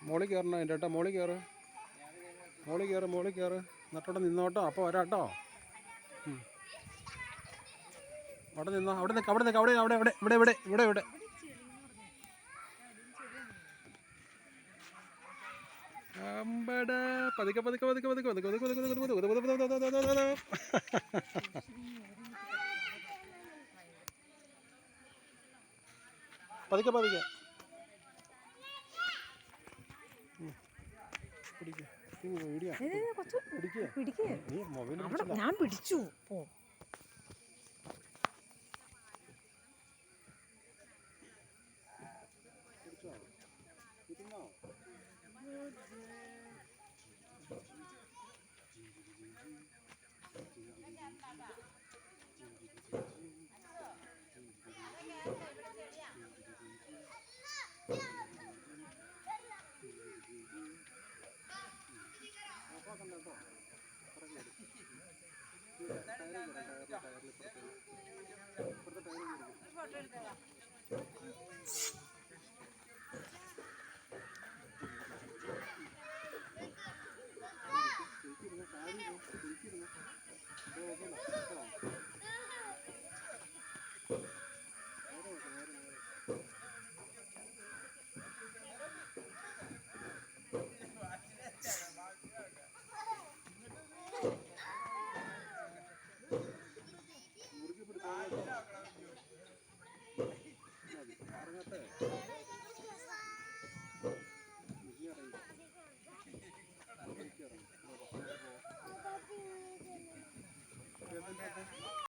മോളിൽ കയറണം എൻ്റെ ഏട്ടാ, മോളിൽ കയറ്, മോളിൽ കയറ്, മോളിൽ കയറ്. എന്നിട്ടവിടെ നിന്നോട്ടോ, അപ്പോൾ വരാട്ടോ. അവിടെ നിന്നോ, അവിടെ നിൽക്കാം, അവിടെ നിൽക്കാം, അവിടെ അവിടെ ഇവിടെ ഇവിടെ ഇവിടെ ഇവിടെ ഇവിടെ. അമ്പടാ, പതുക്കെ പതുക്കെ പതുക്കെ പതുക്കെ പതുക്കെ പതുക്കെ പതുക്കെ പതുക്കെ പതുക്കെ പതുക്കെ പതുക്കെ പതുക്കെ ഞാൻ പിടിച്ചു പോ.